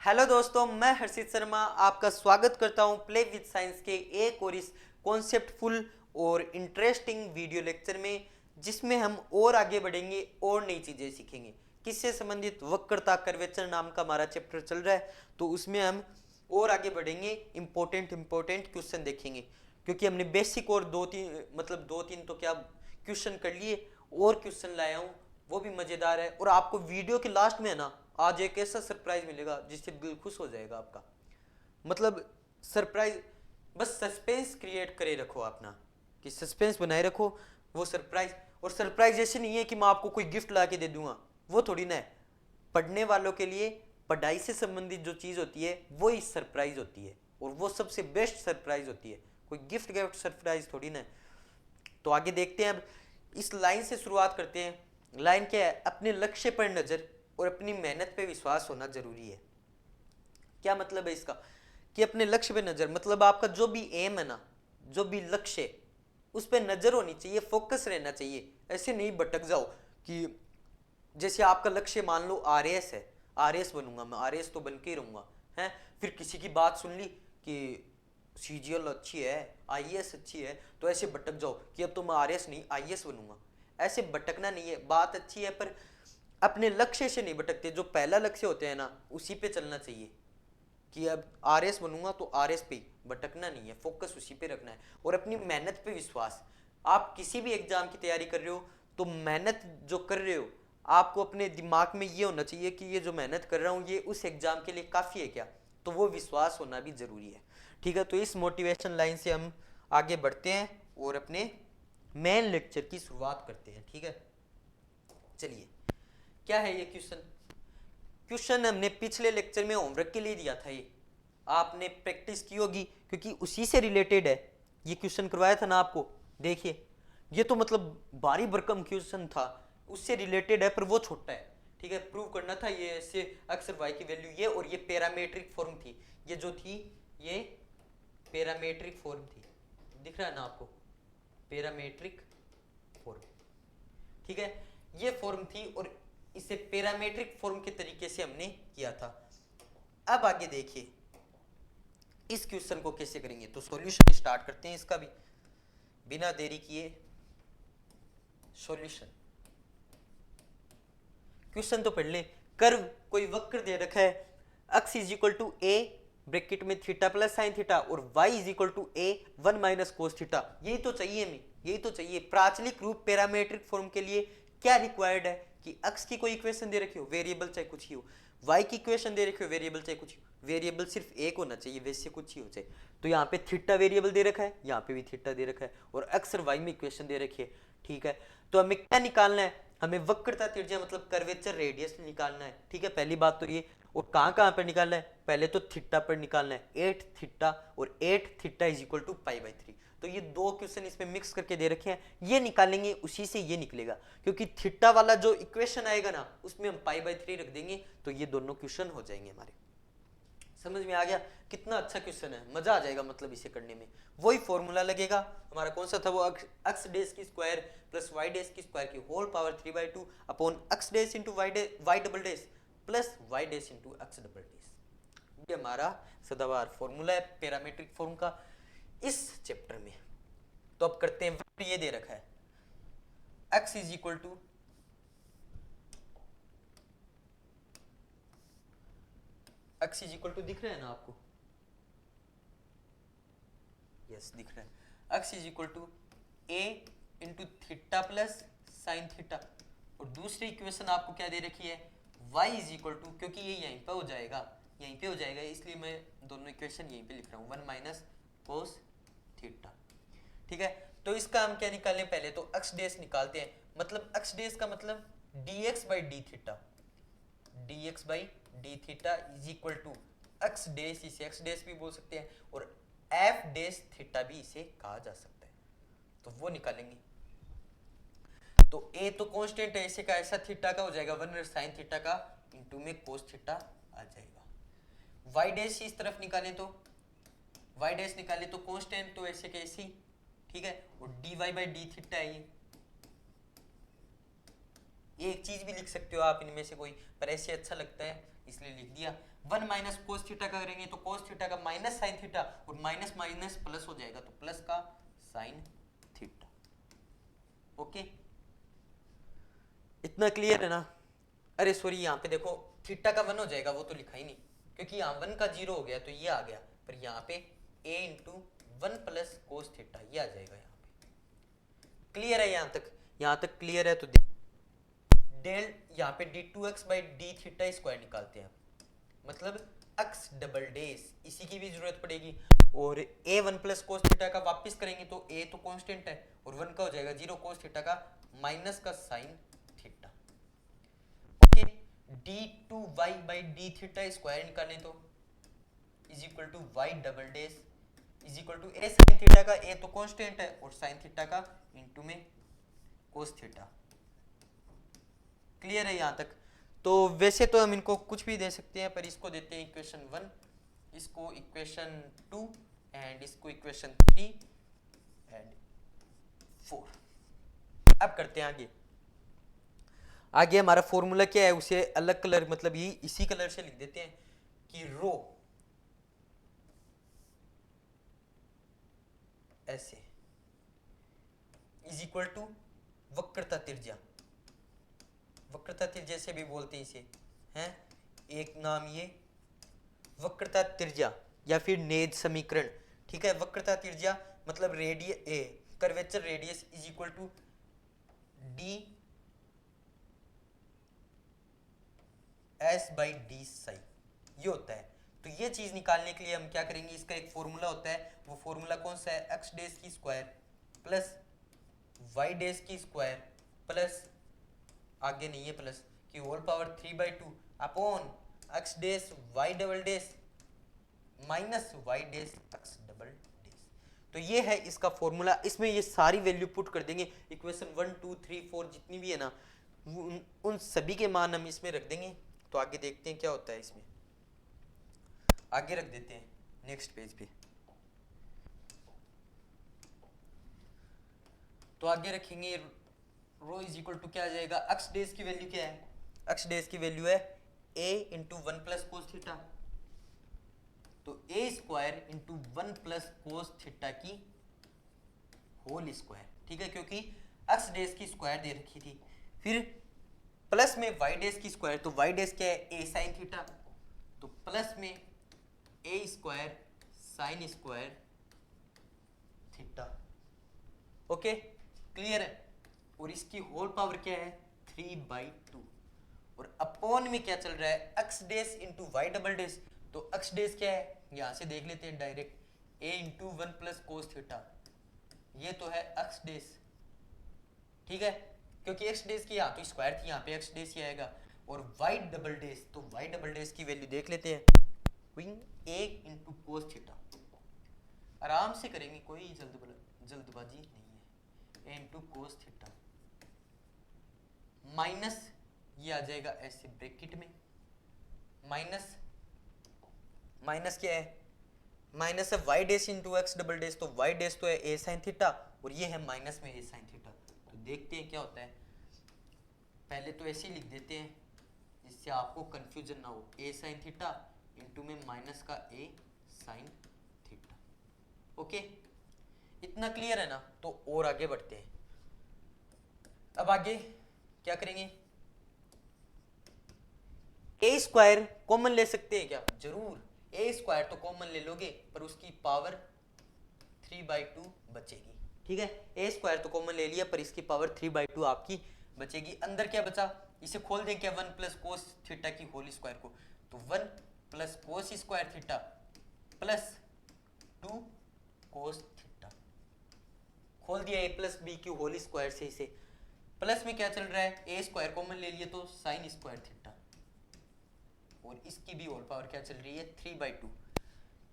Hello दोस्तों, मैं हर्षित शर्मा आपका स्वागत करता हूं प्ले विद साइंस के एक और इस कॉन्सेप्टफुल और इंटरेस्टिंग वीडियो लेक्चर में, जिसमें हम और आगे बढ़ेंगे और नई चीज़ें सीखेंगे। किससे संबंधित? वक्रता कर्वेचर नाम का हमारा चैप्टर चल रहा है, तो उसमें हम और आगे बढ़ेंगे, इम्पोर्टेंट क्वेश्चन देखेंगे। क्योंकि हमने बेसिक और दो तीन तो क्या क्वेश्चन कर लिए, और क्वेश्चन लाया हूँ, वो भी मज़ेदार है। और आपको वीडियो के लास्ट में है ना, आज एक ऐसा सरप्राइज मिलेगा जिससे दिल खुश हो जाएगा आपका। मतलब सरप्राइज, बस सस्पेंस क्रिएट करे रखो अपना, कि सस्पेंस बनाए रखो। वो सरप्राइज, और सरप्राइज ऐसे नहीं है कि मैं आपको कोई गिफ्ट ला के दे दूंगा, वो थोड़ी ना है। पढ़ने वालों के लिए पढ़ाई से संबंधित जो चीज़ होती है वो ही सरप्राइज होती है, और वो सबसे बेस्ट सरप्राइज होती है। कोई गिफ्ट सरप्राइज थोड़ी ना है। तो आगे देखते हैं। अब इस लाइन से शुरुआत करते हैं। लाइन क्या है? अपने लक्ष्य पर नजर और अपनी मेहनत पे विश्वास होना जरूरी है। क्या मतलब है इसका? कि अपने लक्ष्य पे नजर मतलब आपका जो भी एम है ना, जो भी लक्ष्य है, उस पर नजर होनी चाहिए, फोकस रहना चाहिए। ऐसे नहीं भटक जाओ कि जैसे आपका लक्ष्य मान लो आरएएस है, आरएएस बनूंगा मैं, आरएएस तो बन के ही रहूंगा है। फिर किसी की बात सुन ली कि सीजीएल अच्छी है, आईएएस अच्छी है, तो ऐसे भटक जाओ कि अब तो मैं आरएएस नहीं आईएएस बनूंगा। ऐसे भटकना नहीं है। बात अच्छी है पर अपने लक्ष्य से नहीं भटकते। जो पहला लक्ष्य होते हैं ना, उसी पे चलना चाहिए। कि अब आरएस बनूंगा तो आरएस पे भटकना नहीं है, फोकस उसी पे रखना है। और अपनी मेहनत पे विश्वास। आप किसी भी एग्जाम की तैयारी कर रहे हो तो मेहनत जो कर रहे हो, आपको अपने दिमाग में ये होना चाहिए कि ये जो मेहनत कर रहा हूँ ये उस एग्जाम के लिए काफ़ी है क्या। तो वो विश्वास होना भी ज़रूरी है। ठीक है, तो इस मोटिवेशन लाइन से हम आगे बढ़ते हैं और अपने मेन लेक्चर की शुरुआत करते हैं। ठीक है, चलिए। क्या है ये क्वेश्चन? क्वेश्चन हमने पिछले लेक्चर में होमवर्क के लिए दिया था। ये आपने प्रैक्टिस की होगी क्योंकि उसी से रिलेटेड है। ये क्वेश्चन करवाया था ना आपको। देखिए, ये तो मतलब भारी भरकम क्वेश्चन था, उससे रिलेटेड है पर वो छोटा है। ठीक है, प्रूव करना था ये ऐसे अक्सर वाई की वैल्यू ये, और ये पैरामीट्रिक फॉर्म थी। ये जो थी ये पैरामीट्रिक फॉर्म थी। दिख रहा है ना आपको? Parametric form. ठीक है, ये फॉर्म थी और इसे पैरामीट्रिक फॉर्म के तरीके से हमने किया था। अब आगे देखिए इस क्वेश्चन को कैसे करेंगे। तो सॉल्यूशन स्टार्ट करते हैं इसका भी बिना देरी किए। सॉल्यूशन, क्वेश्चन तो पढ़ ले। कर्व, कोई वक्र दे रखा है, x is equal to a bracket में थीटा प्लस साइन थीटा, और y is equal to a 1 minus cos theta. यही तो चाहिए हमें, यही तो चाहिए। प्राचलिक रूप पैरामेट्रिक फॉर्म के लिए क्या रिक्वायर्ड है कि x की कोई इक्वेशन दे रखी हो, वेरिएबल चाहे कुछ ही हो, y की इक्वेशन दे रखी हो, वेरिएबल चाहे कुछ ही हो। वेरिएबल सिर्फ एक होना चाहिए, वैसे कुछ ही हो जाए। तो यहाँ पे थीटा वेरिएबल दे रखा है, यहाँ पे भी थीटा दे रखा है, और x और y में इक्वेशन दे रखी है। ठीक है, तो हमें क्या निकालना है? हमें वक्रता त्रिज्या मतलब कर्वेचर रेडियस निकालना है। ठीक है, पहली बात तो ये। और कहाँ कहाँ पर निकालना है? पहले तो थीटा पर निकालना है, 8 थीटा, और 8 थीटा इज इक्वल टू पाई/3। तो ये दो क्वेश्चन इसमें मिक्स करके दे रखे हैं, ये निकालेंगे, उसी से ये निकलेगा। क्योंकि थीटा वाला जो इक्वेशन आएगा ना, उसमें हम पाई/3 रख देंगे, तो ये दोनों क्वेश्चन हो जाएंगे हमारे। समझ में आ गया? कितना अच्छा क्वेश्चन है, मजा आ जाएगा मतलब इसे करने में। वही फॉर्मूला लगेगा हमारा, कौन सा था वो? एक्स डेज की स्क्वायर प्लस वाई डेज की स्क्वायर की whole power 3/2 upon x dash into y double dash plus y dash into x double dash. ये हमारा सदाबहार फॉर्मूला है पैरामीट्रिक फॉर्म का इस चैप्टर में। तो अब करते हैं, ये दे रखा है x is equal to x is equal to, दिख रहा है ना आपको? यस, दिख रहा है। X is equal to a into theta plus sine theta, और दूसरी इक्वेशन आपको क्या दे रखी है? y इज इक्वल टू, क्योंकि ये यहीं पे हो जाएगा, यहीं पे हो जाएगा, इसलिए मैं दोनों इक्वेशन यहीं पे लिख रहा हूँ, 1 माइनस कोस थीटा। ठीक है, तो इसका हम क्या निकालें? पहले तो x डेस निकालते हैं। मतलब x डेस का मतलब dx by D theta, dx by D theta is equal to x dash, इसे x डेस भी बोल सकते हैं, और f डेस थीटा भी इसे कहा जा सकता है। तो वो निकालेंगे। तो a तो कांस्टेंट है, ऐसे का ऐसा थीटा का हो जाएगा 1 साइन थीटा का इंटू में कोस थीटा आ जाएगा। y डैश इस तरफ निकालें तो y डैश निकाले तो कांस्टेंट, तो ऐसे के ऐसे। ठीक है, और dy बाई डी थीटा है ये एक चीज भी लिख सकते हो आप इनमें से कोई, पर ऐसे अच्छा लगता है इसलिए लिख दिया। 1 माइनस कोस थीटा का करेंगे तो कोस थीटा का माइनस साइन थीटा, और माइनस माइनस प्लस हो जाएगा तो प्लस का साइन थीटा। ओके, इतना क्लियर है ना? अरे सॉरी, यहाँ पे देखो थीटा का 1 हो जाएगा, वो तो लिखा ही नहीं, क्योंकि यहाँ 1 का 0 हो गया तो ये आ गया, पर यहाँ पे a into 1 plus cos theta ये आ जाएगा यहाँ पे। क्लियर है यहाँ तक? यहाँ तक क्लियर है तो डेल यहाँ पे d2x by D theta square निकालते हैं, मतलब x डबल डेस, इसी की भी जरूरत पड़ेगी। और a 1 प्लस कोस थीटा का वापस करेंगे तो a तो कांस्टेंट है और 1 का हो जाएगा 0 कोस थीटा का माइनस का sine theta. Okay, d2y by D theta square निकालें तो is equal to y double dash is equal to a sine theta का, a तो कांस्टेंट है, और साइन थीटा का इनटू में कोस थीटा। क्लियर है यहाँ तक? तो वैसे तो हम इनको कुछ भी दे सकते हैं, पर इसको देते हैं इक्वेशन 1, इसको इक्वेशन 2 एंड इसको इक्वेशन 3 एंड 4। अब करते हैं आगे। आगे हमारा फॉर्मूला क्या है, उसे अलग कलर, मतलब ये इसी कलर से लिख देते हैं कि रो ऐसे इज इक्वल टू वक्रता त्रिज्या, वक्रता त्रिज्या से भी बोलते हैं इसे, हैं एक नाम ये वक्रता त्रिज्या या फिर नेद समीकरण। ठीक है, वक्रता त्रिज्या मतलब curvature radius is equal to D S by D psi, ये होता है। तो ये चीज निकालने के लिए हम क्या करेंगे, इसका एक फॉर्मूला होता है, वो फॉर्मूला कौन सा है, एक्स डेज की स्क्वायर प्लस वाई डेज की स्क्वायर प्लस, आगे नहीं है प्लस, की whole power 3/2 upon x dash y double dash minus y dash x double dash. तो ये है इसका फॉर्मूला। इसमें ये सारी वैल्यू पुट कर देंगे, इक्वेशन 1 2 3 4 जितनी भी है ना, उन सभी के मान हम इसमें रख देंगे। तो आगे देखते हैं क्या होता है इसमें, आगे रख देते हैं नेक्स्ट पेज पे। तो आगे रखेंगे रो इज इक्वल टू क्या आ जाएगा, एक्स डेज की वैल्यू क्या है, एक्स डेज की वैल्यू है a into 1 plus cos theta, तो a square into 1 plus cos theta की होल स्क्वायर। ठीक है, क्योंकि एक्स डेज की स्क्वायर दे रखी थी, फिर प्लस में वाई डेज की स्क्वायर, तो वाई डेज क्या है, a साइन थीटा, तो प्लस में a square sine square theta. Okay, clear है? और इसकी होल पावर क्या है, 3/2, और अपॉन में क्या चल रहा है, x dash into y double dash, तो एक्स डेज क्या है, यहां से देख लेते हैं direct, a into 1 plus cos theta, ये तो है एक्स डेज। ठीक है, क्योंकि एक्स डेज की यहाँ तो स्क्वायर थी, यहाँ पे एक्स डेज ही आएगा। और वाई डबल डेज, तो वाई डबल डेज की वैल्यू देख लेते हैं, a इंटू कोस थीटा, आराम से करेंगे, कोई जल्दबाजी नहीं है, a into cos theta minus ये आ जाएगा ऐसे ब्रैकेट में, माइनस माइनस क्या है, माइनस है y dash into x double dash, तो वाई डेज तो है a साइन थीटा और ये है माइनस में a साइन थीटा। तो देखते हैं क्या होता है, पहले तो ऐसे ही लिख देते हैं जिससे आपको कंफ्यूजन ना हो, a साइन थीटा इंटू में माइनस का a साइन थीटा। ओके, इतना क्लियर है ना? तो और आगे बढ़ते हैं। अब आगे क्या करेंगे, a स्क्वायर कॉमन ले सकते हैं क्या, जरूर, a स्क्वायर तो कॉमन ले लोगे, पर उसकी पावर 3/2 बचेगी। ठीक है, a स्क्वायर तो कॉमन ले लिया, पर इसकी पावर 3/2 आपकी बचेगी। अंदर क्या बचा, इसे खोल दें क्या, 1 प्लस कोस थीटा की होल स्क्वायर को, तो 1 plus cos square theta plus 2 cos theta, खोल दिया a प्लस बी की होल स्क्वायर से, इसे प्लस में क्या चल रहा है, a स्क्वायर कॉमन ले लिए तो साइन स्क्वायर थीटा, और इसकी भी होल पावर क्या चल रही है, 3/2।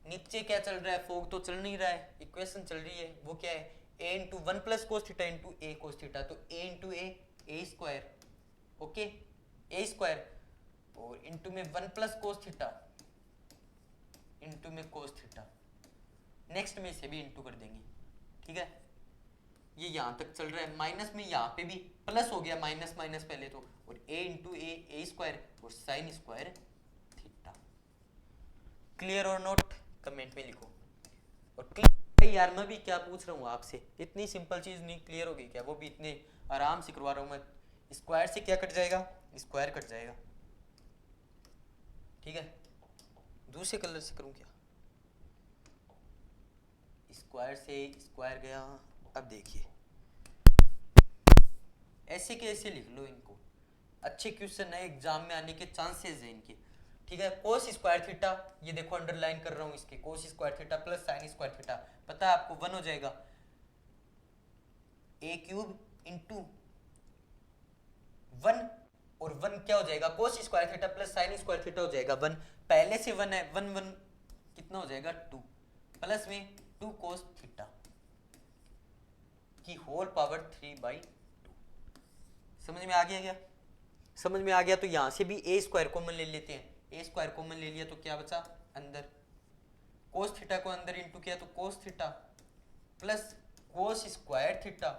नीचे क्या चल रहा है, फोग तो चल नहीं रहा है, इक्वेशन चल रही है, वो क्या है, a into 1 plus cos theta into a cos theta, तो a into a square, okay, a square, और इंटू में 1 प्लस कोस थीटा इंटू में कोस थीटा, नेक्स्ट में इसे भी इंटू कर देंगे। ठीक है, ये यहाँ तक चल रहा है, माइनस में यहाँ पे भी प्लस हो गया, माइनस माइनस पहले तो, और a इंटू a स्क्वायर और साइन स्क्वायर क्लियर और नोट कमेंट में लिखो। और क्लियर यार, मैं भी क्या पूछ रहा हूँ आपसे, इतनी सिंपल चीज नहीं क्लियर होगी क्या? वो भी इतने आराम से करवा रहा हूँ मैं। स्क्वायर से क्या कट जाएगा? स्क्वायर कट जाएगा, ठीक है। दूसरे कलर से करूँ क्या? स्क्वायर से स्क्वायर गया। अब देखिए ऐसे के ऐसे लिख लो इनको, अच्छे क्वेश्चन है, एग्जाम में आने के चांसेस है इनके, ठीक है। कोस स्क्वायर थीटा, ये देखो अंडरलाइन कर रहा हूँ इसके, cos square theta plus sine square theta, पता है आपको 1 हो जाएगा, ए क्यूब इंटू 1, और 1 क्या हो जाएगा? Cos square theta plus sine square theta हो जाएगा 1, पहले से 1 है, 1 1 कितना हो जाएगा 2, प्लस में 2 कोस थीटा की होल पावर 3/2। समझ में आ गया क्या? समझ में आ गया। तो यहां से भी ए स्क्वायर कॉमन ले लेते हैं, ए स्क्वायर कॉमन ले लिया तो क्या बचा? अंदर कोस थीटा को अंदर इंटू किया तो cos theta plus cos square theta,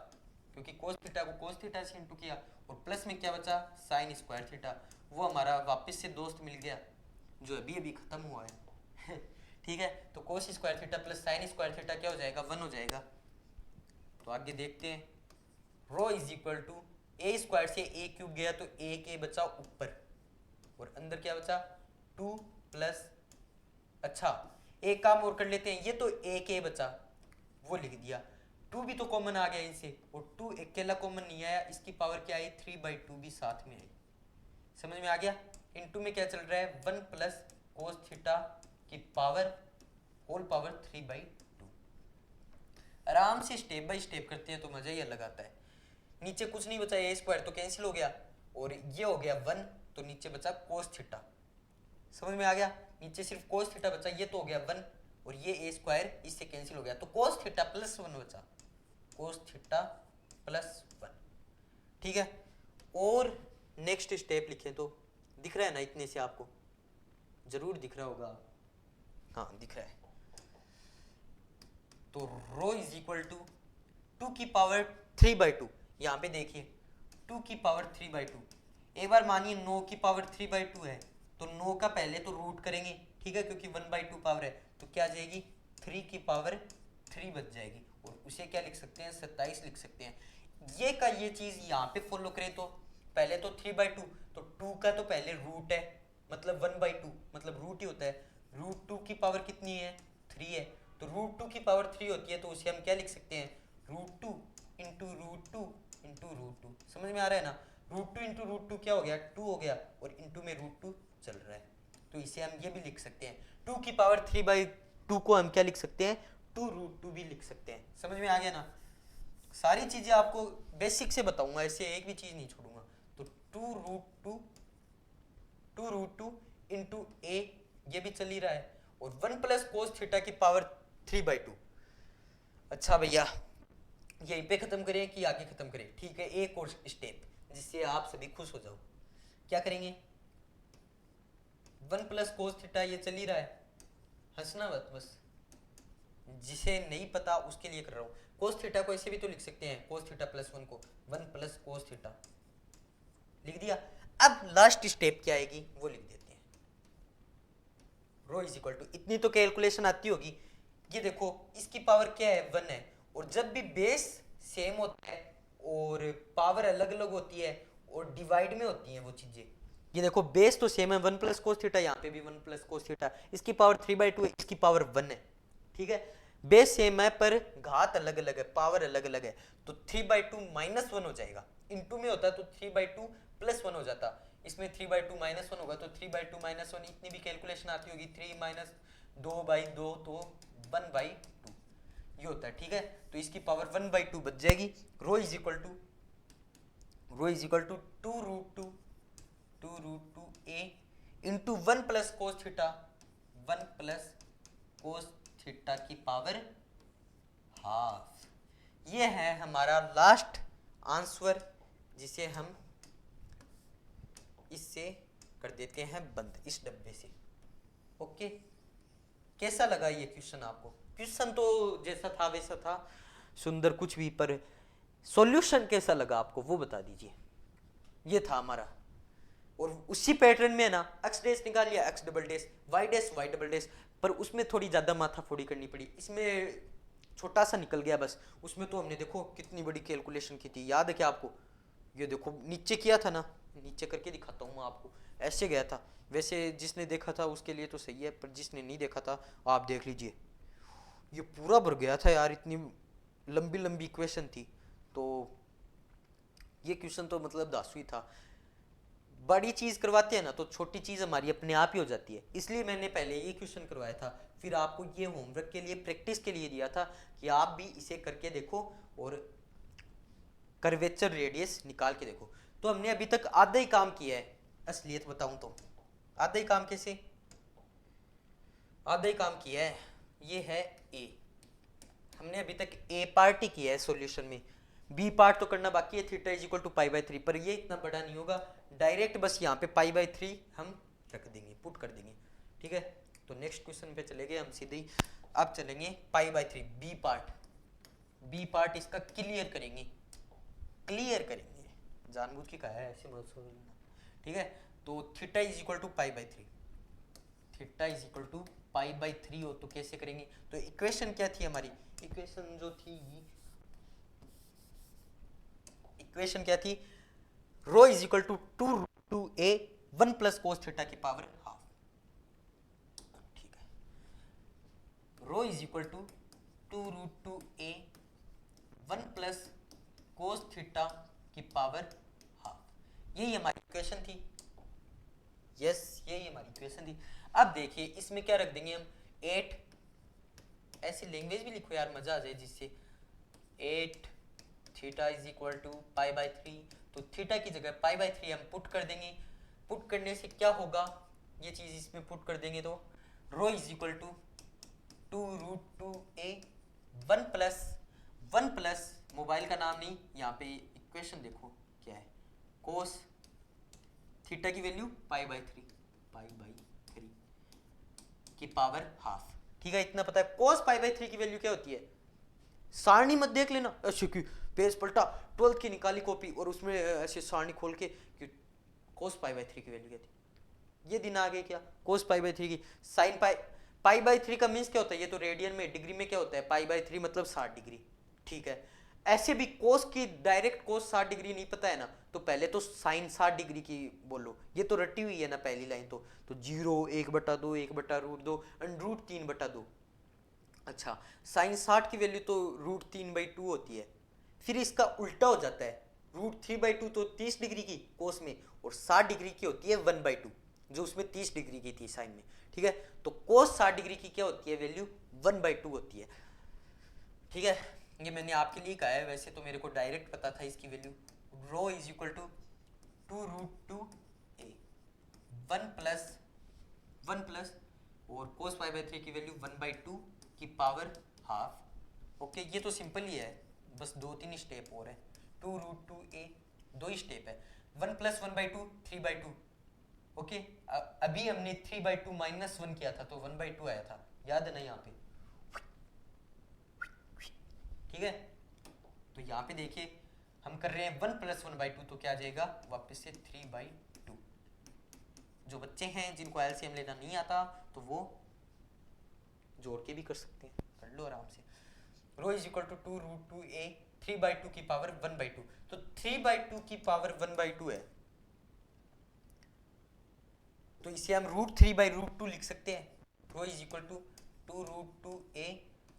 क्योंकि कोस थीटा को कोस थीटा से इंटू किया, और प्लस में क्या बचा? Sine square theta. वो हमारा वापस से दोस्त मिल गया जो अभी अभी खत्म हुआ है ठीक है। तो cos square theta plus sine square theta क्या हो जाएगा? 1 हो जाएगा। तो आगे देखते हैं, rho is equal to a square से ए क्यूब गया तो ए के बचा ऊपर, और अंदर क्या बचा? 2 प्लस, अच्छा एक काम और कर लेते हैं, ये तो ए के बचा वो लिख दिया, 2 भी तो कॉमन आ गया इनसे, और 2 अकेला कॉमन नहीं आया, इसकी पावर क्या आई? 3/2 भी साथ में आई। समझ में आ गया? इनटू में क्या चल रहा है? 1 प्लस कोस थीटा की पावर होल पावर 3/2। आराम से स्टेप बाय स्टेप करते हैं तो मजा ही अलग आता है। नीचे कुछ नहीं बचा, ए स्क्वायर तो कैंसिल हो गया, और ये हो गया 1, तो नीचे बचा कोस थीटा। समझ में आ गया? नीचे सिर्फ कोस थीटा बचा, ये तो हो गया 1, और ये ए स्क्वायर इससे कैंसिल हो गया, तो कोस थीटा प्लस 1 बचा, कोस थीटा प्लस 1, ठीक है। और नेक्स्ट स्टेप लिखें तो दिख रहा है ना, इतने से आपको जरूर दिख रहा होगा, हाँ दिख रहा है। तो रो इज इक्वल टू 2 की पावर 3/2, यहाँ पे देखिए 2 की पावर 3/2। एक बार मानिए 9 की पावर 3/2 है, तो 9 का पहले तो रूट करेंगे, ठीक है, क्योंकि 1/2 पावर है, तो क्या आ जाएगी? 3 की पावर 3 बच जाएगी, और उसे क्या लिख सकते हैं? 27 लिख सकते हैं। ये का ये चीज यहाँ पे फॉलो करें तो पहले तो 3/2, तो 2 का तो पहले रूट है, मतलब 1/2, मतलब रूट ही होता है, रूट 2 की पावर कितनी है? 3 है, तो रूट 2 की पावर 3 होती है, तो उसे हम क्या लिख सकते हैं? Root 2 into root 2 into root 2। समझ में आ रहा है ना? रूट 2 इंटू रूट 2 क्या हो गया? 2 हो गया, और इंटू में रूट 2 चल रहा है, तो इसे हम ये भी लिख सकते हैं, 2 की पावर 3/2 को हम क्या लिख सकते हैं? 2 रूट 2 भी लिख सकते हैं। समझ में आ गया ना? सारी चीजें आपको बेसिक से बताऊंगा, ऐसे एक भी चीज नहीं छोड़ूंगा। तो 2 रूट 2 इंटू ए, ये भी चल ही रहा है, और 1 प्लस कोस थीटा की पावर 3/2। अच्छा भैया यहीं पे खत्म करें कि आगे खत्म करें? ठीक है, एक और स्टेप जिससे आप सभी खुश हो जाओ। क्या करेंगे? 1 प्लस कोस थीटा ये चल ही रहा है, हंसना मत बस, जिसे नहीं पता उसके लिए कर रहा हूँ। कोस थीटा को ऐसे भी तो लिख सकते हैं, कोस थीटा प्लस 1 को 1 प्लस कोस थीटा लिख दिया। अब लास्ट स्टेप क्या आएगी वो लिख देते हैं, रो इज इक्वल टू, इतनी तो कैलकुलेशन आती होगी। ये देखो इसकी पावर क्या है? 1 है, और जब भी बेस सेम होता है और पावर अलग अलग होती है और डिवाइड में होती हैं वो चीजें, ये देखो बेस तो सेम है 1 प्लस कोस थीटा, यहाँ पे भी 1 प्लस कोस थीटा, इसकी पावर 3/2 है, इसकी पावर 1 है, ठीक है। बेस सेम है पर घात अलग अलग है, पावर अलग अलग है, तो 3/2 माइनस 1 हो जाएगा। इनटू में होता तो 3/2 प्लस 1 हो जाता, इसमें 3/2 माइनस 1 होगा, तो 3/2 माइनस 1 इतनी भी कैलकुलेशन आती होगी, 3 माइनस 2/2 तो 1/2 ये होता है, ठीक है। तो इसकी पावर 1/2 बच जाएगी। Rho is equal to 2 root 2 a into 1 plus cos theta, 1 plus cos theta की पावर हाफ। ये है हमारा लास्ट आंसर, जिसे हम इससे कर देते हैं बंद, इस डब्बे से। ओके, कैसा लगा ये क्वेश्चन आपको? क्वेश्चन तो जैसा था वैसा था, सुंदर कुछ भी, पर सॉल्यूशन कैसा लगा आपको वो बता दीजिए। ये था हमारा और उसी पैटर्न में है ना एक्स डैश निकाल लिया, x double dash, y dash, y double dash, पर उसमें थोड़ी ज़्यादा माथाफोड़ी करनी पड़ी, इसमें छोटा सा निकल गया बस। उसमें तो हमने देखो कितनी बड़ी कैलकुलेशन की थी, याद है क्या आपको? ये देखो नीचे किया था ना, नीचे करके दिखाता हूँ मैं आपको, ऐसे गया था। वैसे जिसने देखा था उसके लिए तो सही है, पर जिसने नहीं देखा था आप देख लीजिए, ये पूरा भर गया था यार, इतनी लंबी लंबी इक्वेशन थी। तो ये क्वेश्चन तो मतलब दासू ही था। बड़ी चीज करवाते हैं ना तो छोटी चीज हमारी अपने आप ही हो जाती है, इसलिए मैंने पहले ये क्वेश्चन करवाया था, फिर आपको ये होमवर्क के लिए प्रैक्टिस के लिए दिया था कि आप भी इसे करके देखो और कर्वेचर रेडियस निकाल के देखो। तो हमने अभी तक आधा ही काम किया है, असलियत बताऊं तो आधा ही काम। कैसे आधा ही काम किया है? ये है ए, हमने अभी तक ए पार्ट ही किया है सॉल्यूशन में, बी पार्ट तो करना बाकी है, theta is equal to pi by 3, पर ये इतना बड़ा नहीं होगा, डायरेक्ट बस यहाँ पे पाई बाई 3 हम रख देंगे, पुट कर देंगे, ठीक है। तो नेक्स्ट क्वेश्चन पे चले गए हम सीधे ही, अब चलेंगे pi by 3 B part. B part इसका क्लियर करेंगे, क्लियर करेंगे, जानबूझ के कहा है ऐसे मत सोचना, ठीक है। तो theta is equal to pi by 3, theta is equal to pi by 3 हो तो कैसे करेंगे? तो इक्वेशन क्या थी हमारी? इक्वेशन जो थी, इक्वेशन क्या थी? Rho is equal to 2√2a 1 plus cos theta की पावर हाफ, ठीक है। Rho is equal to 2√2a 1 plus cos theta की पावर हाफ, यही हमारी इक्वेशन थी। यस, यही हमारी इक्वेशन थी। अब देखिए इसमें क्या रख देंगे हम, 8, ऐसी लैंग्वेज भी लिखो यार मजा आ जाए जिससे, 8 theta is equal to pi by 3, तो थीटा की जगह पाई बाई 3 हम पुट कर देंगे। पुट करने से क्या होगा, ये चीज इसमें पुट कर देंगे तो rho is equal to 2√2a 1 plus mobile का नाम नहीं, यहाँ पे इक्वेशन देखो क्या है, कोस थीटा की वैल्यू पाई बाई 3 की पावर हाफ, ठीक है। इतना पता है। कोस पाई बाई 3 की वैल्यू क्या होती है? सारणी मत देख लेना ऐसे कि पेज पलटा 12th की निकाली कॉपी और उसमें ऐसे सारणी खोल के कि कोस पाई बाई 3 की वैल्यू क्या थी, ये दिन आ गए क्या? कोस पाई बाई 3 की साइन पाई बाई 3 का मीन्स क्या होता है? ये तो रेडियन में, डिग्री में क्या होता है? पाई बाई 3 मतलब 60 डिग्री, ठीक है। ऐसे भी कोस की डायरेक्ट कोस 60 डिग्री नहीं पता है ना, तो पहले तो साइन 60 डिग्री की बोलो, ये तो रटी हुई है ना पहली लाइन, तो 0 1/2 1/√2 √3/2। अच्छा, साइन 60 की वैल्यू तो √3/2 होती है, फिर इसका उल्टा हो जाता है, √3/2 तो 30 डिग्री की कोस में, और 60 डिग्री की होती है 1/2, जो उसमें 30 डिग्री की थी साइन में, ठीक है। तो कोस 60 डिग्री की क्या होती है वैल्यू? 1/2 होती है, ठीक है। ये मैंने आपके लिए कहा है, वैसे तो मेरे को डायरेक्ट पता था इसकी value. Rho is equal to 2√2a 1 plus और कोस पाई बाई 3 की वैल्यू 1/2 की पावर हाफ। ओके, ये तो सिंपल ही है, बस 2-3 स्टेप और है। 2√2a 2 ही स्टेप है, 1 प्लस 1/2 3/2। ओके, अभी हमने 3/2 माइनस 1 किया था तो 1/2 आया था, याद है ना यहाँ पे, ठीक है। तो यहाँ पे देखिए हम कर रहे हैं 1 प्लस 1/2, तो क्या आ जाएगा वापस से 3/2। जो बच्चे हैं जिनको एलसीएम लेना नहीं आता तो वो जोड़ के भी कर सकते हैं, कर लो आराम से। रो इज इक्वल टू 2√2a 3/2 की पावर 1/2, तो 3/2 की पावर 1/2 है, तो इसे हम √3/√2 लिख सकते हैं। Rho is equal to 2√2a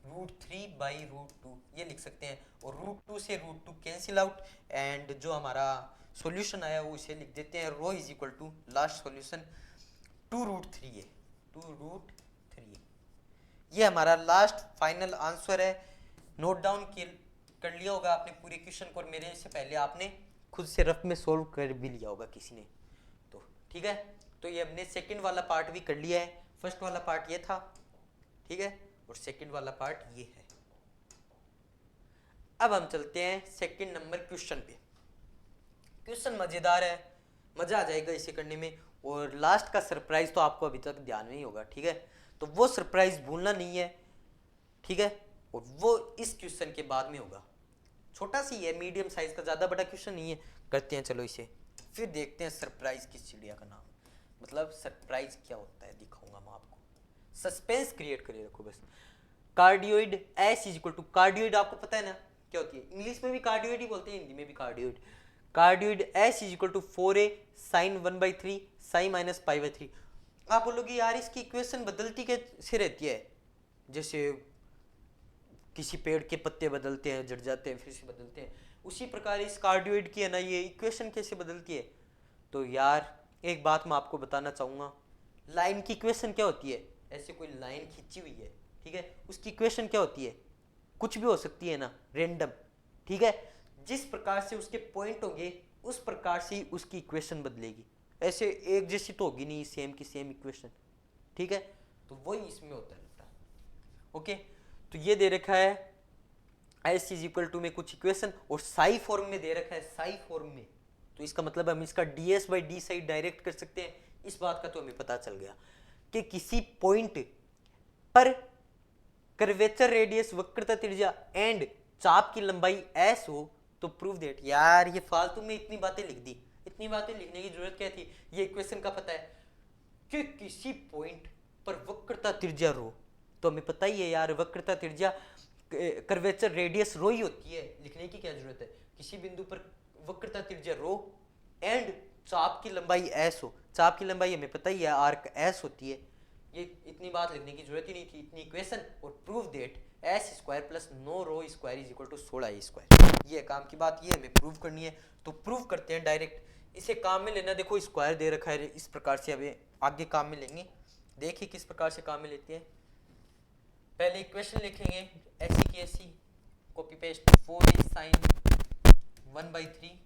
√3/√2 ये लिख सकते हैं, और √2 से √2 कैंसिल आउट, एंड जो हमारा सॉल्यूशन आया वो इसे लिख देते हैं। Rho is equal to last solution 2√3 है, 2√3 ये हमारा लास्ट फाइनल आंसर है। नोट डाउन कर लिया होगा आपने पूरे क्वेश्चन को, और मेरे से पहले आपने खुद से रफ में सोल्व कर भी लिया होगा किसी ने, तो ठीक है। तो ये हमने सेकंड वाला पार्ट भी कर लिया है, फर्स्ट वाला पार्ट ये था, ठीक है, और सेकंड वाला पार्ट ये है। अब हम चलते हैं सेकंड नंबर क्वेश्चन पे। क्वेश्चन मजेदार है, मजा आ जाएगा इसे करने में, और लास्ट का सरप्राइज तो आपको अभी तक ध्यान में ही होगा, ठीक है। तो वो सरप्राइज भूलना नहीं है, ठीक है, और वो इस क्वेश्चन के बाद में होगा। छोटा सी है, मीडियम साइज का, ज्यादा बड़ा क्वेश्चन नहीं है। करते हैं चलो इसे। फिर देखते हैं सरप्राइज किस चिड़िया का नाम, मतलब सरप्राइज क्या होता है दिखाऊंगा मैं आपको, सस्पेंस क्रिएट करे रखो बस। Cardioid S is equal to, cardioid आपको पता है ना क्या होती है, इंग्लिश में भी कार्डियोइड ही बोलते हैं, हिंदी में भी cardioid. Cardioid S is equal to 4a sine 1/3 sine minus पाई/3। आप बोलोगे यार इसकी इक्वेशन बदलती कैसे रहती है, जैसे किसी पेड़ के पत्ते बदलते हैं, झड़ जाते हैं, फिर से बदलते हैं, उसी प्रकार इस कार्डियोइड की है ना ये इक्वेशन कैसे बदलती है। तो यार एक बात मैं आपको बताना चाहूंगा, लाइन की इक्वेशन क्या होती है, ऐसे कोई लाइन खींची हुई है, ठीक है, उसकी इक्वेशन क्या होती है, कुछ भी हो सकती है ना, रेंडम, ठीक है, जिस प्रकार से उसके पॉइंट होंगे उस प्रकार से उसकी इक्वेशन बदलेगी, ऐसे एक जैसी तो होगी नहीं सेम की सेम इक्वेशन, ठीक है, तो वही इसमें होता है बेटा। ओके, तो ये दे रखा है एस इज इक्वल टू में कुछ इक्वेशन और साई फॉर्म में दे रखा है, साई फॉर्म में, तो इसका मतलब हम इसका ds by D Sai direct कर सकते हैं। इस बात का तो हमें पता चल गया कि किसी पॉइंट पर कर्वेचर रेडियस वक्रता त्रिज्या एंड चाप की लंबाई s हो तो प्रूव दैट। यार ये फालतू में इतनी बातें लिख दी, इतनी बातें लिखने की जरूरत क्या थी, ये इक्वेशन का पता है कि किसी पॉइंट पर वक्रता त्रिज्या रो, तो हमें पता ही है यार वक्रता त्रिज्या कर्वेचर रेडियस रो ही होती है, लिखने की क्या जरूरत है, किसी बिंदु पर वक्रता त्रिज्या रो एंड चाप की लंबाई s हो, चाप की लंबाई हमें पता ही है आर्क s होती है, ये इतनी बात लिखने की जरूरत ही नहीं थी, इतनी इक्वेशन और prove that S square plus no rho square is equal to 16 square, ये काम की बात, ये हमें प्रूव करनी है, तो प्रूव करते हैं डायरेक्ट, इसे काम में लेना, देखो स्क्वायर दे रखा है इस प्रकार से, अभी आगे काम में लेंगे, देखिए किस प्रकार से काम में लेते हैं। पहले इक्वेशन लिखेंगे ऐसी की ऐसी, copy paste 4a sine 1/3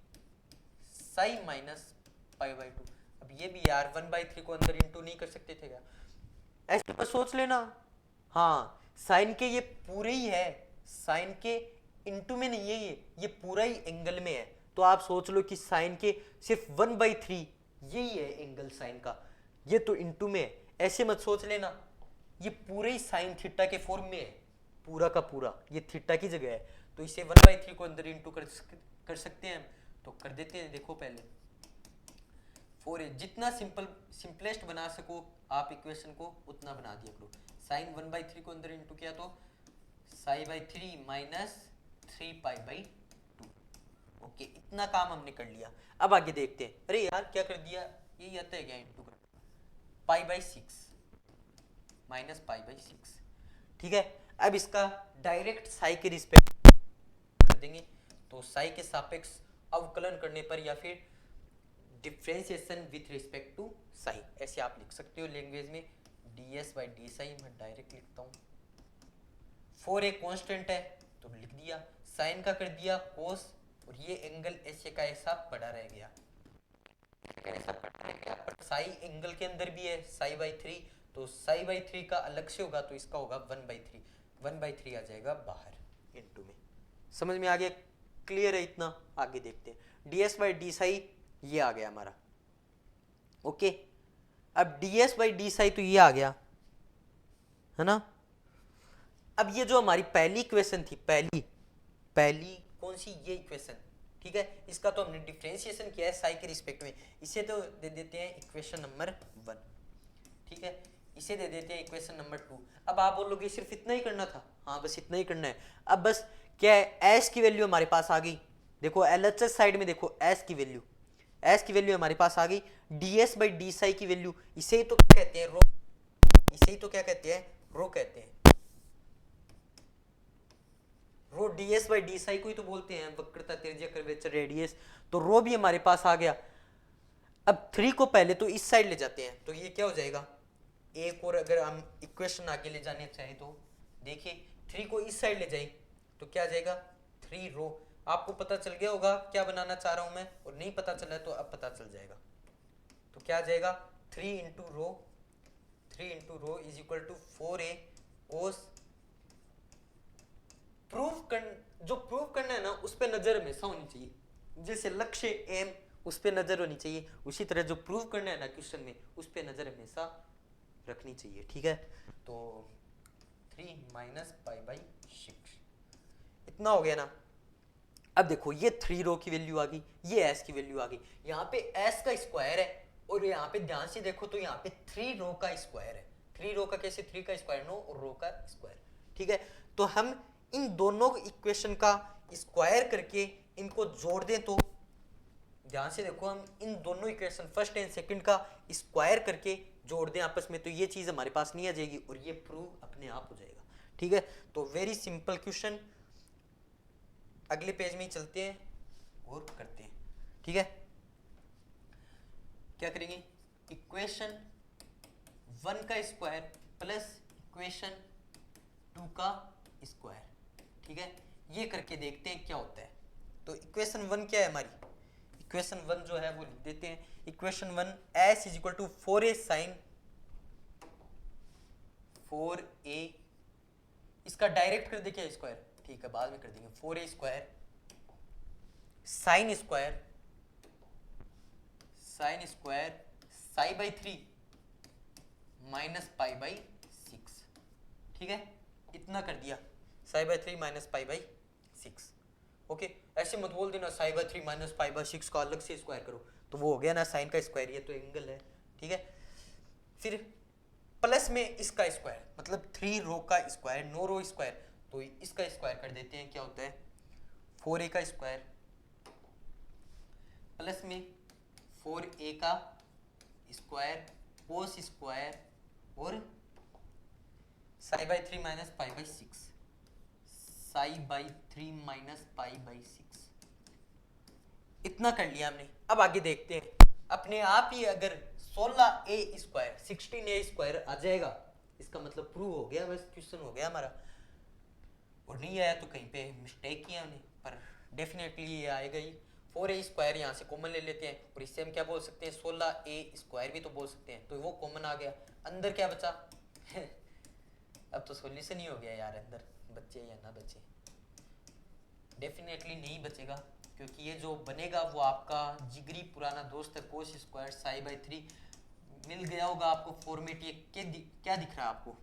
sine minus पाई/2। अब ये भी यार 1/3 को अंदर इंटू नहीं कर सकते थे क्या, ऐसे पर सोच लेना, हाँ साइन के ये पूरे ही है, साइन के इंटू में नहीं है, ये पूरा ही एंगल में है, तो आप सोच लो कि साइन के सिर्फ 1/3 यही है एंगल साइन का, ये तो इंटू में है, ऐसे मत सोच लेना, ये पूरे ही साइन थीटा के फॉर्म में है, पूरा का पूरा ये थीटा की जगह है, तो इसे 1/3 को अंदर इंटू कर सकते हैं, तो कर देते हैं। देखो पहले 4a, जितना सिंपलेस्ट बना सको आप इक्वेशन को उतना बना दिया करो, साइन 1/3 को अंदर इंटू किया तो साई/3 माइनस 3π/2। ओके, इतना काम हमने कर लिया, अब आगे देखते हैं। अरे यार क्या कर दिया, यही आता है क्या इंटू कर, π/6 माइनस π/6, ठीक है। अब इसका डायरेक्ट साई के रिस्पेक्ट कर देंगे, तो साई के सापेक्ष अवकलन करने पर या फिर differentiation with respect to psi, ऐसे आप लिख सकते हो लैंग्वेज में, ds बाई डी साई मैं डायरेक्ट लिखता हूँ, 4a कांस्टेंट है तो लिख दिया, साइन का कर दिया कोस, और ये एंगल ऐसे का ऐसा पड़ा रह गया, ऐसा पड़ा रह गया, पर साई एंगल के अंदर भी है साई/3, तो साई/3 का अलग से होगा तो इसका होगा 1/3, 1/3 आ जाएगा बाहर इनटू में, समझ में आ गया, क्लियर है इतना। आगे देखते हैं ds बाई डी साई, ये आ गया हमारा, ओके। अब ds बाई डी साई तो ये आ गया है ना। अब ये जो हमारी पहली इक्वेशन थी, पहली कौन सी, ये इक्वेशन, ठीक है, इसका तो हमने डिफरेंशिएशन किया है साई के रिस्पेक्ट में, इसे तो दे देते हैं इक्वेशन नंबर 1, ठीक है, इसे दे देते हैं इक्वेशन नंबर 2। अब आप बोलोगे सिर्फ इतना ही करना था, हाँ बस इतना ही करना है। अब बस क्या है, एस की वैल्यू हमारे पास आ गई, देखो एलएचएस साइड में देखो एस की वैल्यू हमारे पास आ गई, ds बाई डी साई की वैल्यू, इसे ही तो क्या कहते हैं रो, इसे ही तो क्या कहते हैं रो कहते हैं, रो ds बाई डी साई को ही तो बोलते हैं वक्रता त्रिज्या कर्वेचर रेडियस, तो रो भी हमारे पास आ गया। अब 3 को पहले तो इस साइड ले जाते हैं, तो ये क्या हो जाएगा, एक और अगर हम इक्वेशन आगे ले जाने चाहें तो देखिए 3 को इस साइड ले जाए तो क्या आ जाएगा 3 रो, आपको पता चल गया होगा क्या बनाना चाह रहा हूं मैं, और नहीं पता चला है तो अब पता चल जाएगा, तो क्या आ जाएगा 3 into rho is equal to 4a cos, जो प्रूव करना है ना उस पर नजर हमेशा होनी चाहिए, जैसे लक्ष्य एम उस पर नजर होनी चाहिए, उसी तरह जो प्रूव करना है ना क्वेश्चन में उस पर नजर हमेशा रखनी चाहिए, ठीक है। तो 3 माइनस π/6 इतना हो गया ना। अब देखो ये 3 रो की वैल्यू आ गई, ये एस की वैल्यू आ गई, यहाँ पे एस का स्क्वायर है और यहाँ पे ध्यान से देखो तो यहाँ पे 3 रो का स्क्वायर है। 3 रो का कैसे, 3 का स्क्वायर नो रो का स्क्वायर, ठीक है। तो हम इन दोनों इक्वेशन का स्क्वायर करके इनको जोड़ दें तो ध्यान से देखो, हम इन दोनों इक्वेशन फर्स्ट एंड सेकंड का स्क्वायर करके जोड़ दें आपस में तो ये चीज हमारे पास नहीं आ जाएगी और ये प्रूव अपने आप हो जाएगा, ठीक है। तो वेरी सिंपल क्वेश्चन, अगले पेज में ही चलते हैं और करते हैं, ठीक है। क्या करेंगे, इक्वेशन 1 का स्क्वायर प्लस इक्वेशन 2 का स्क्वायर, ठीक है। ये करके देखते हैं क्या होता है। तो इक्वेशन 1 क्या है हमारी, इक्वेशन 1 जो है वो लिख देते हैं। Equation 1 s is equal to 4a sine 4a, इसका डायरेक्ट कर दे क्या स्क्वायर, ठीक है बाद में कर देंगे, 4a square sine square psi by 3 minus pi by 6, ठीक है। इतना कर दिया, psi by 3 minus pi by 6, okay. ऐसे मत बोल देना psi by 3 minus pi by 6 का अलग से स्क्वायर करो, तो वो हो गया ना साइन का स्क्वायर, ये तो एंगल है, ठीक है। फिर प्लस में इसका स्क्वायर मतलब 3 रो का स्क्वायर, नो रो स्क्वायर, तो इसका स्क्वायर कर देते हैं, क्या होता है 4a का स्क्वायर प्लस में 4a का स्क्वायर कोस स्क्वायर और psi by 3 minus pi by 6, psi by 3 minus pi by 6, इतना कर लिया हमने। अब आगे देखते हैं, अपने आप ही अगर 16a स्क्वायर 16a स्क्वायर आ जाएगा, इसका मतलब प्रूव हो गया, बस क्वेश्चन हो गया हमारा। और नहीं आया तो कहीं पे मिस्टेक किया हमने, पर डेफिनेटली ये आएगा ही। 4a स्क्वायर यहाँ से कॉमन ले लेते हैं और इससे हम क्या बोल सकते हैं, 16a स्क्वायर भी तो बोल सकते हैं, तो वो कॉमन आ गया। अंदर क्या बचा अब तो सॉल्यूशन ही हो गया यार, अंदर बच्चे या ना बचे, डेफिनेटली नहीं बचेगा, क्योंकि ये जो बनेगा वो आपका जिगरी पुराना दोस्त है कोस स्क्वायर साई बाई 3 मिल गया होगा आपको फॉर्मेट। ये क्या दिख रहा है आपको,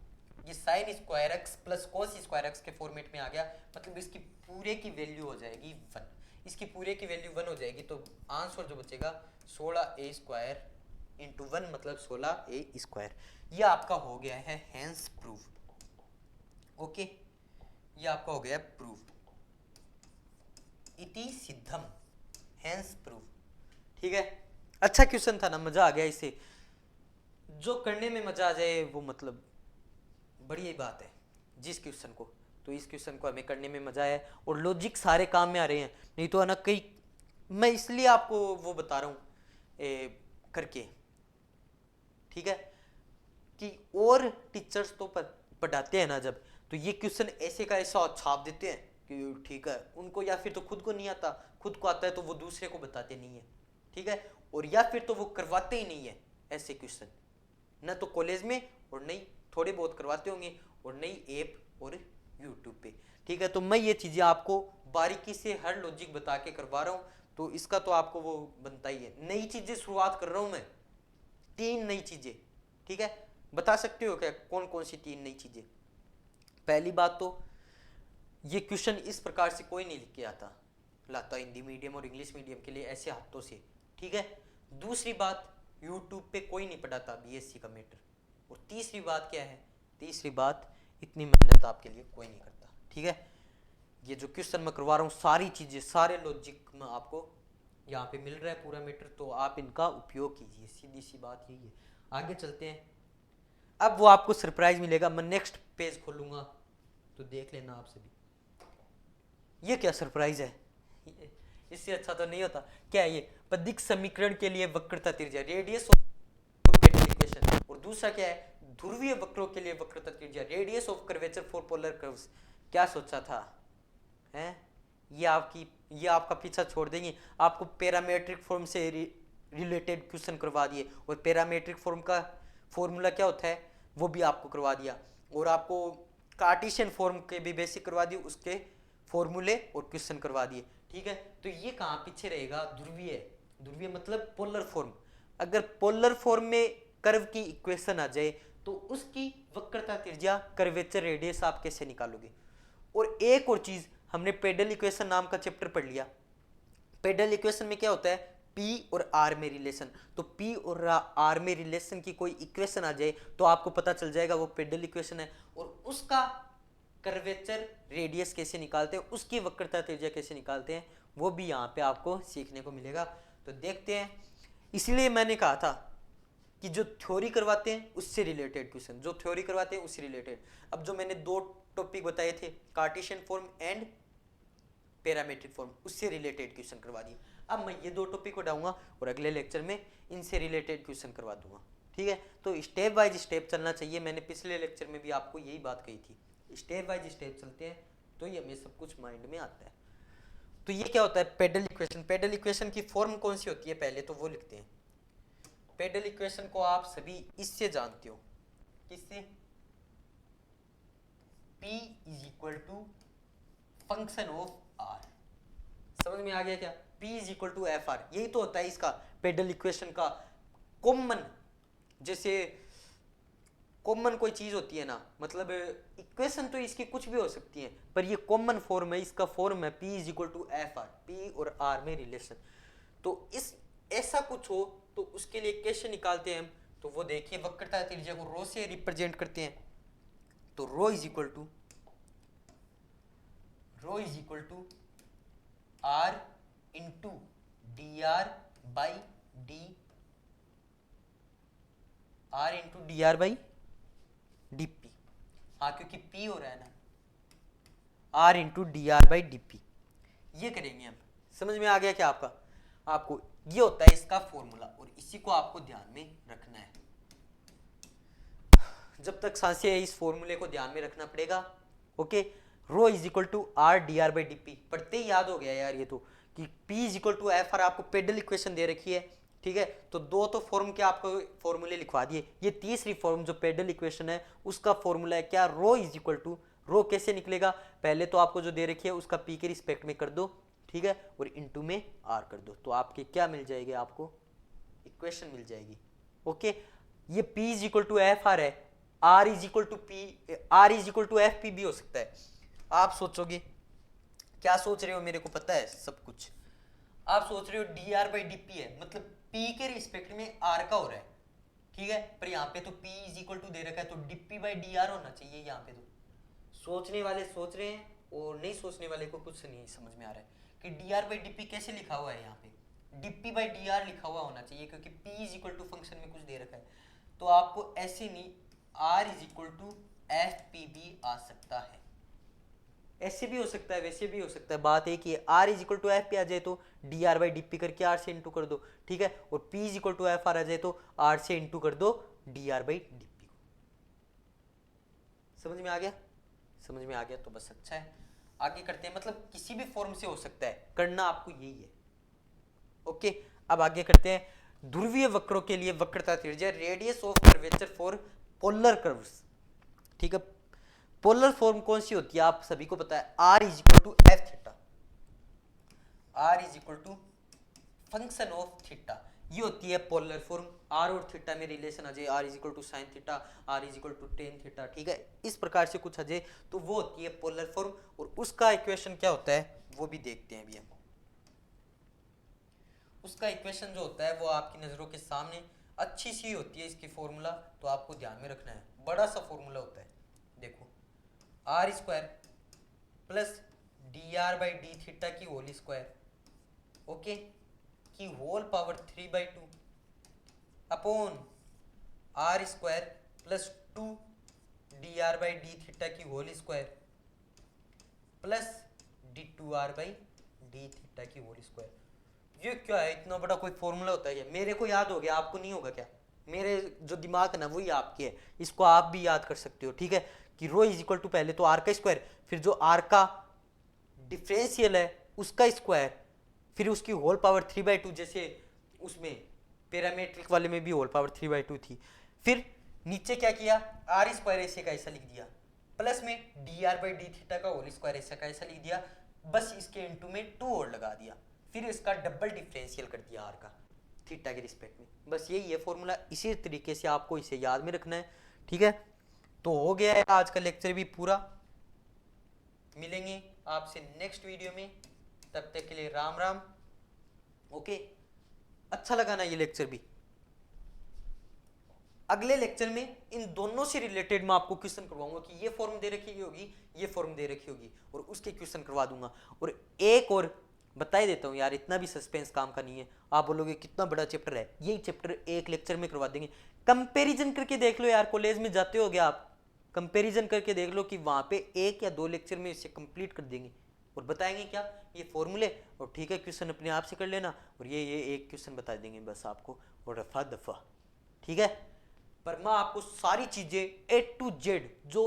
ये sine square x plus cos square x के फॉर्मेट में आ गया, मतलब इसकी पूरे की वैल्यू हो जाएगी 1, इसकी पूरे की वैल्यू 1 हो जाएगी, तो आंसर जो बचेगा 16a स्क्वायर इंटू 1 मतलब 16a स्क्वायर। ये आपका हो गया है हेंस प्रूव, ओके। ये आपका हो गया प्रूव, इति सिद्धम हेंस प्रूव, ठीक है। अच्छा क्वेश्चन था ना, मजा आ गया इसे, जो करने में मजा आ जाए वो मतलब बड़ी बात है जिस क्वेश्चन को, तो इस क्वेश्चन को हमें करने में मजा आया और लॉजिक सारे काम में आ रहे हैं, नहीं तो है ना कई, मैं इसलिए आपको वो बता रहा हूँ करके, ठीक है। कि और टीचर्स तो पढ़ाते हैं ना जब, तो ये क्वेश्चन ऐसे का ऐसा छाप देते हैं कि ठीक है उनको, या फिर तो खुद को नहीं आता, खुद को आता है तो वो दूसरे को बताते नहीं है, ठीक है। और या फिर तो वो करवाते ही नहीं है ऐसे क्वेश्चन, ना तो कॉलेज में और नहीं थोड़े बहुत करवाते होंगे और नहीं ऐप और यूट्यूब पे, ठीक है। तो मैं ये चीज़ें आपको बारीकी से हर लॉजिक बता के करवा रहा हूँ, तो इसका तो आपको वो बनता ही है। नई चीज़ें शुरुआत कर रहा हूँ मैं, 3 नई चीज़ें, ठीक है। बता सकते हो क्या कौन कौन सी 3 नई चीज़ें। पहली बात तो ये क्वेश्चन इस प्रकार से कोई नहीं लिख के लाता हिंदी मीडियम और इंग्लिश मीडियम के लिए ऐसे हाथों से, ठीक है। दूसरी बात, यूट्यूब पे कोई नहीं पढ़ाता बीएससी का मैटर। और तीसरी बात क्या है, तीसरी बात, इतनी मेहनत आपके लिए कोई नहीं करता, ठीक है। ये जो क्वेश्चन मैं करवा रहा हूँ सारी चीज़ें सारे लॉजिक में आपको यहाँ पे मिल रहा है पूरा मैटर, तो आप इनका उपयोग कीजिए, सीधी सी बात यही है। आगे चलते हैं, अब वो आपको सरप्राइज मिलेगा, मैं नेक्स्ट पेज खोलूंगा तो देख लेना आप सभी। ये क्या सरप्राइज है, इससे अच्छा तो नहीं होता। क्या है ये, पदिक समीकरण के लिए वक्रता त्रिज्या रेडियस ऑफ इक्वेशन, और दूसरा क्या है, ध्रुवीय वक्रों के लिए वक्रता त्रिज्या radius of curvature for polar curves. क्या सोचा था हैं, ये आपका पीछा छोड़ देंगे, आपको पैरामेट्रिक फॉर्म से रिलेटेड क्वेश्चन करवा दिए, और पैरामेट्रिक फॉर्म का फॉर्मूला क्या होता है वो भी आपको करवा दिया, और आपको कार्टेशियन फॉर्म के भी बेसिक करवा दिए, उसके फॉर्मूले और क्वेश्चन करवा दिए, ठीक है। तो ये कहाँ पीछे रहेगा, ध्रुवीय, ध्रुवीय मतलब पोलर फॉर्म। अगर पोलर फॉर्म में कर्व की इक्वेशन आ जाए तो उसकी वक्रता त्रिज्या कर्वेचर रेडियस आप कैसे निकालोगे। और एक और चीज, हमने पेडल इक्वेशन नाम का चैप्टर पढ़ लिया। पेडल इक्वेशन में क्या होता है, पी और आर में रिलेशन। तो पी और आर में रिलेशन की कोई इक्वेशन आ जाए तो आपको पता चल जाएगा वो पेडल इक्वेशन है। और उसका कर्वेचर रेडियस कैसे निकालते हैं, उसकी वक्रता त्रिज्या कैसे निकालते हैं, वो भी यहाँ पे आपको सीखने को मिलेगा। तो देखते हैं, इसलिए मैंने कहा था कि जो थ्योरी करवाते हैं उससे रिलेटेड क्वेश्चन, जो थ्योरी करवाते हैं उससे रिलेटेड। अब जो मैंने दो टॉपिक बताए थे, Cartesian form and parametric form, उससे रिलेटेड क्वेश्चन करवा दिए। अब मैं ये दो टॉपिक को उठाऊंगा और अगले लेक्चर में इनसे रिलेटेड क्वेश्चन करवा दूंगा। ठीक है, तो स्टेप बाय स्टेप चलना चाहिए। मैंने पिछले लेक्चर में भी आपको यही बात कही थी, स्टेप बाय स्टेप चलते हैं तो ये हमें सब कुछ माइंड में आता है। तो ये क्या होता है पेडल इक्वेशन। पेडल इक्वेशन की फॉर्म कौन सी होती है पहले तो वो लिखते हैं। पेडल इक्वेशन को आप सभी इससे जानते हो, किससे, P is equal to function of R। समझ में आ गया क्या, P is equal to F R. यही तो होता है इसका पेडल इक्वेशन का कॉमन, जैसे कॉमन कोई चीज होती है ना, मतलब इक्वेशन तो इसकी कुछ भी हो सकती है पर ये कॉमन फॉर्म है, इसका फॉर्म है P is equal to F R, P और R में रिलेशन। तो इस ऐसा कुछ हो तो उसके लिए कैसे निकालते हैं हम, तो वो देखिए वक्रता त्रिज्या को रो से रिप्रेजेंट करते हैं। तो rho is equal to R into d are by D p. हाँ क्योंकि P हो रहा है ना, R into d are by D p. ये करेंगे हम। समझ में आ गया क्या आपका, आपको ये होता है इसका फॉर्मूला और इसी को आपको ध्यान में रखना है। जब तक सांसें है इस फॉर्मूले को ध्यान में रखना पड़ेगा। Okay, rho is equal to R D are by D P. पढ़ते ही याद हो गया यार ये तो, कि P is equal to F R आपको पेडल इक्वेशन दे रखी है। ठीक है, तो दो तो फॉर्म के आपको फॉर्मूले लिखवा दिए, ये तीसरी फॉर्म जो पेडल इक्वेशन है उसका फॉर्मूला है क्या, रो इज इक्वल टू, रो कैसे निकलेगा, पहले तो आपको जो दे रखी है उसका P के रिस्पेक्ट में कर दो, ठीक है, और इनटू में R कर दो, तो आपके क्या मिल जाएगी, आपको इक्वेशन मिल जाएगी। ओके, ये P is equal to F R है, R is equal to P, R is equal to F P भी हो सकता है। आप सोचोगे क्या सोच रहे हो, मेरे को पता है सब कुछ। आप सोच रहे हो D R by D P है, मतलब P के रिस्पेक्ट में R का हो रहा है, ठीक है, पर यहाँ पे तो P इज इक्वल टू दे रखा है तो D P by D are होना चाहिए यहाँ पे। तो सोचने वाले सोच रहे हैं और नहीं सोचने वाले को कुछ नहीं समझ में आ रहा है कि D are by D P कैसे लिखा हुआ है, यहाँ पे D P by D R लिखा हुआ होना चाहिए क्योंकि P is equal to function में कुछ दे रखा है। तो आपको ऐसे नहीं, R is equal to F P भी आ सकता है, ऐसे भी हो सकता है वैसे भी हो सकता है, बात एक ही है। R is equal to f पे आ जाए तो d are by D p करके R से इंटू कर दो, ठीक है, और P is equal to F r आ जाए तो R से इंटू कर दो d are by D p को। समझ में आ गया, समझ में आ गया तो बस अच्छा है। आगे करते हैं, मतलब किसी भी फॉर्म से हो सकता है, करना आपको यही है। ओके, अब आगे करते हैं ध्रुवीय वक्रों के लिए वक्रता त्रिज्या, radius of curvature for polar curves. ठीक है, पोलर फॉर्म कौन सी होती है आप सभी को पता है, R is equal to F theta, R is equal to function of theta, ये होती है पोलर फॉर्म। R और थीटा में रिलेशन आ जाए, R is equal to sine theta, R is equal to tan theta, ठीक है, इस प्रकार से कुछ आ जाए तो वो होती है पोलर फॉर्म। और उसका इक्वेशन क्या होता है वो भी देखते हैं अभी हम। उसका इक्वेशन जो होता है वो आपकी नजरों के सामने अच्छी सी होती है, इसकी फॉर्मूला तो आपको ध्यान में रखना है, बड़ा सा फॉर्मूला होता है। देखो, r square plus d are by D theta की होल स्क्वायर, ओके, की whole power 3/2 upon r square plus 2 d are by D theta की whole square plus d2r by D theta की होल स्क्वायर। ये क्या है, इतना बड़ा कोई फॉर्मूला होता है क्या, मेरे को याद हो गया आपको नहीं होगा क्या, मेरे जो दिमाग है ना वही आपकी है, इसको आप भी याद कर सकते हो। ठीक है, कि रो इज इक्वल टू पहले तो आर का स्क्वायर, फिर जो आर का डिफरेंशियल है उसका स्क्वायर, फिर उसकी होल पावर 3/2, जैसे उसमें पैरामीट्रिक वाले में भी होल पावर 3/2 थी। फिर नीचे क्या किया, आर स्क्वायर ऐसे का ऐसा लिख दिया, प्लस में D R by D theta का होल स्क्वायर ऐसा का ऐसा लिख दिया, बस इसके इंटू में 2 और लगा दिया, फिर इसका डबल डिफरेंशियल कर दिया आर का थीटा के रिस्पेक्ट में। बस यही है फॉर्मूला, इसी तरीके से आपको इसे याद में रखना है। ठीक है, तो हो गया है आज का लेक्चर भी पूरा। मिलेंगे आपसे नेक्स्ट वीडियो में, तब तक के लिए राम राम। ओके, अच्छा लगा ना ये लेक्चर भी? अगले लेक्चर में इन दोनों से रिलेटेड मैं आपको क्वेश्चन करवाऊंगा कि ये फॉर्म दे रखी होगी, ये फॉर्म दे रखी होगी, और उसके क्वेश्चन करवा दूंगा। और एक और बता ही देता हूँ यार, इतना भी सस्पेंस काम का नहीं है। आप बोलोगे कितना बड़ा चैप्टर है, यही चैप्टर एक लेक्चर में करवा देंगे। कंपेरिजन करके देख लो यार, कॉलेज में जाते हो गया आप, कंपेरिजन करके देख लो कि वहां पे 1 या 2 लेक्चर में इसे कंप्लीट कर देंगे। और बताएंगे क्या, ये फॉर्मूले, और ठीक है क्वेश्चन अपने आप से कर लेना, और ये एक क्वेश्चन बता देंगे बस आपको, और रफा दफा। ठीक है, पर मैं आपको सारी चीजें A to Z जो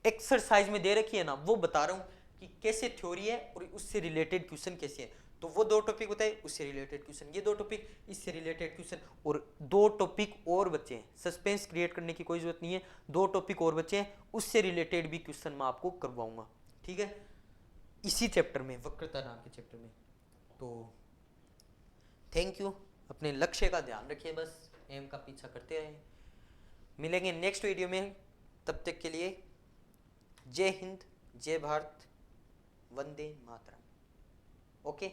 एक्सरसाइज में दे रखी है ना, वो बता रहा हूं कि कैसे थ्योरी है और उससे रिलेटेड क्वेश्चन कैसे है। तो वो 2 टॉपिक बताए, उससे रिलेटेड क्वेश्चन, ये 2 टॉपिक, इससे रिलेटेड क्वेश्चन, और 2 टॉपिक और बचे हैं। सस्पेंस क्रिएट करने की कोई जरूरत नहीं है, 2 टॉपिक और बचे हैं, उससे रिलेटेड भी क्वेश्चन मैं आपको करवाऊंगा। ठीक है, इसी चैप्टर में, वक्रता नाम के चैप्टर में। तो थैंक यू, अपने लक्ष्य का ध्यान रखिए, बस एम का पीछा करते रहें। मिलेंगे नेक्स्ट वीडियो में, तब तक के लिए जय हिंद, जय भारत, वंदे मातरम। ओके।